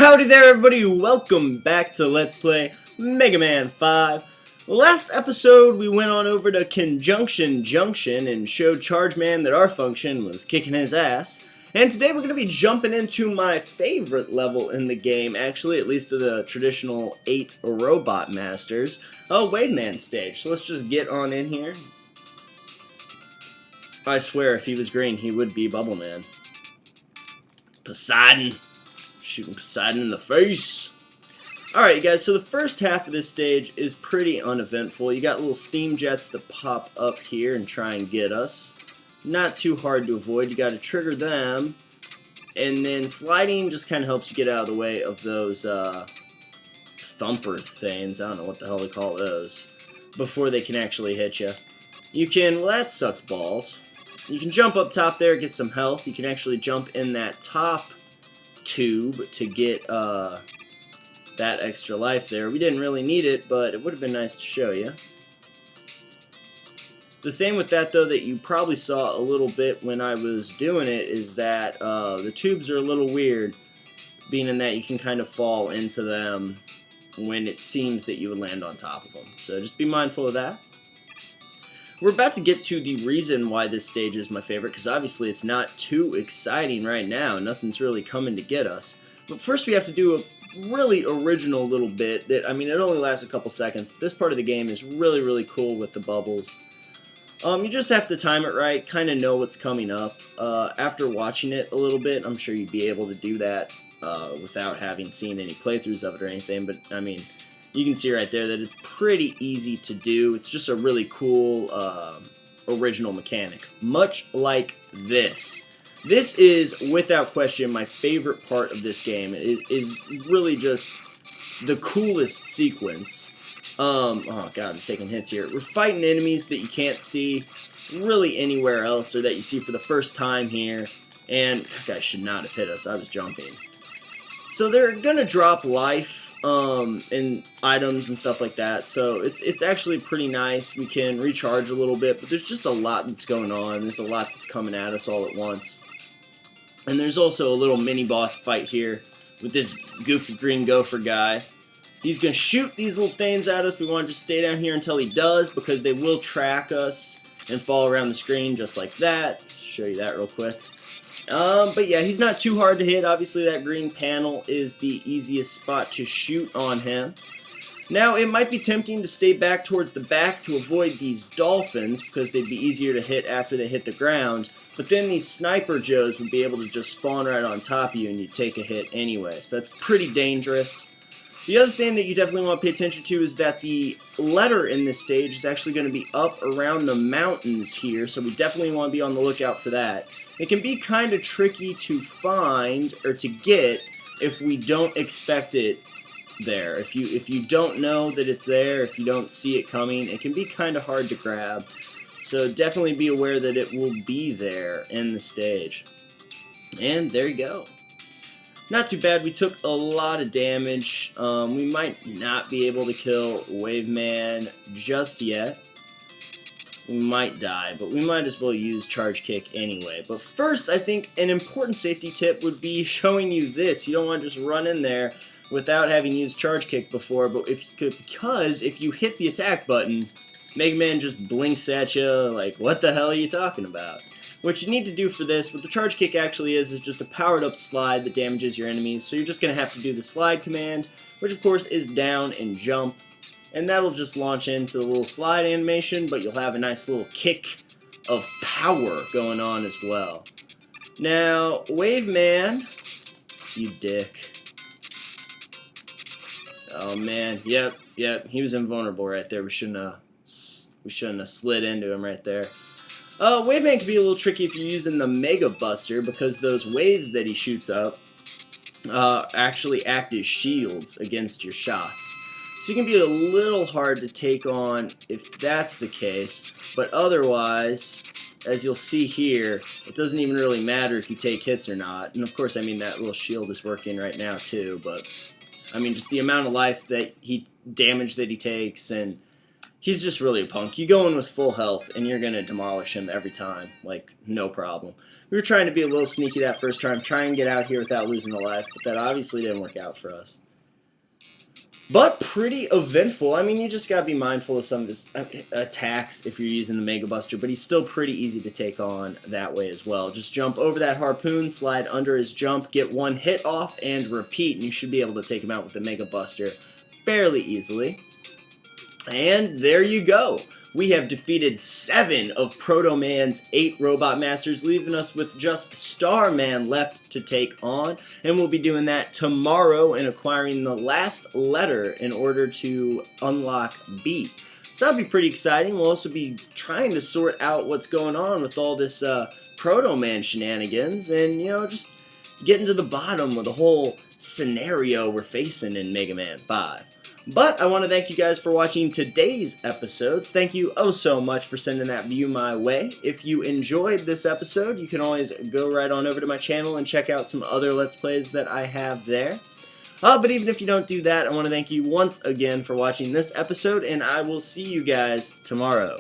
Howdy there, everybody. Welcome back to Let's Play Mega Man 5. Last episode, we went on over to Conjunction Junction and showed Chargeman that our function was kicking his ass. And today we're going to be jumping into my favorite level in the game, actually, at least of the traditional 8 Robot Masters, Wave Man stage. So let's just get on in here. I swear, if he was green, he would be Bubble Man. Poseidon. Shooting Poseidon in the face. Alright, you guys, so the first half of this stage is pretty uneventful. You got little steam jets that pop up here and try and get us. Not too hard to avoid. You got to trigger them. And then sliding just kind of helps you get out of the way of those thumper things. I don't know what the hell they call those. Before they can actually hit you. You can, well, that sucked balls. You can jump up top there, get some health. You can actually jump in that top tube to get that extra life there. We didn't really need it, but it would have been nice to show you. The thing with that, though, that you probably saw a little bit when I was doing it is that the tubes are a little weird, being in that you can kind of fall into them when it seems that you would land on top of them. So just be mindful of that. We're about to get to the reason why this stage is my favorite, because obviously it's not too exciting right now. Nothing's really coming to get us. But first we have to do a really original little bit that, I mean, it only lasts a couple seconds. But this part of the game is really, really cool with the bubbles. You just have to time it right, kind of know what's coming up. After watching it a little bit, I'm sure you'd be able to do that without having seen any playthroughs of it or anything. But, I mean, you can see right there that it's pretty easy to do. It's just a really cool original mechanic. Much like this. This is, without question, my favorite part of this game. It is really just the coolest sequence. Oh god, I'm taking hits here. We're fighting enemies that you can't see really anywhere else, or that you see for the first time here. And that guy should not have hit us. I was jumping. So they're gonna drop life and items and stuff like that, so it's actually pretty nice. We can recharge a little bit, but there's just a lot that's going on. There's a lot that's coming at us all at once. And there's also a little mini boss fight here with this goofy green gopher guy. He's gonna shoot these little things at us. We want to just stay down here until he does, because they will track us and fall around the screen just like that. Show you that real quick. But yeah, he's not too hard to hit. Obviously, that green panel is the easiest spot to shoot on him. Now, it might be tempting to stay back towards the back to avoid these dolphins, because they'd be easier to hit after they hit the ground. But then these Sniper Joes would be able to just spawn right on top of you and you'd take a hit anyway. So that's pretty dangerous. The other thing that you definitely want to pay attention to is that the letter in this stage is actually going to be up around the mountains here, so we definitely want to be on the lookout for that. It can be kind of tricky to find or to get if we don't expect it there. If you don't know that it's there, if you don't see it coming, it can be kind of hard to grab. So definitely be aware that it will be there in the stage. And there you go. Not too bad. We took a lot of damage. We might not be able to kill Wave Man just yet. We might die, but we might as well use Charge Kick anyway. But first, I think an important safety tip would be showing you this. You don't want to just run in there without having used Charge Kick before, but if you could, because if you hit the attack button, Mega Man just blinks at you like, what the hell are you talking about? What you need to do for this, what the Charge Kick actually is just a powered up slide that damages your enemies. So you're just going to have to do the slide command, which of course is down and jump. And that'll just launch into the little slide animation, but you'll have a nice little kick of power going on as well. Now, Wave Man, you dick. Oh man, yep, he was invulnerable right there. We shouldn't have slid into him right there. Wave Man can be a little tricky if you're using the Mega Buster, because those waves that he shoots up actually act as shields against your shots. So you can be a little hard to take on if that's the case, but otherwise, as you'll see here, it doesn't even really matter if you take hits or not. And of course, I mean, that little shield is working right now too, but I mean, just the amount of life that damage that he takes, and he's just really a punk. You go in with full health, and you're going to demolish him every time. Like, no problem. We were trying to be a little sneaky that first time, try and get out here without losing a life, but that obviously didn't work out for us. But pretty eventful. I mean, you just got to be mindful of some of his attacks if you're using the Mega Buster, but he's still pretty easy to take on that way as well. Just jump over that harpoon, slide under his jump, get one hit off, and repeat, and you should be able to take him out with the Mega Buster fairly easily. And there you go. We have defeated 7 of Proto Man's 8 Robot Masters, leaving us with just Starman left to take on. And we'll be doing that tomorrow and acquiring the last letter in order to unlock B. So that'll be pretty exciting. We'll also be trying to sort out what's going on with all this Proto Man shenanigans and, you know, just getting to the bottom of the whole scenario we're facing in Mega Man 5. But I want to thank you guys for watching today's episodes. Thank you oh so much for sending that view my way. If you enjoyed this episode, you can always go right on over to my channel and check out some other Let's Plays that I have there. But even if you don't do that, I want to thank you once again for watching this episode, and I will see you guys tomorrow.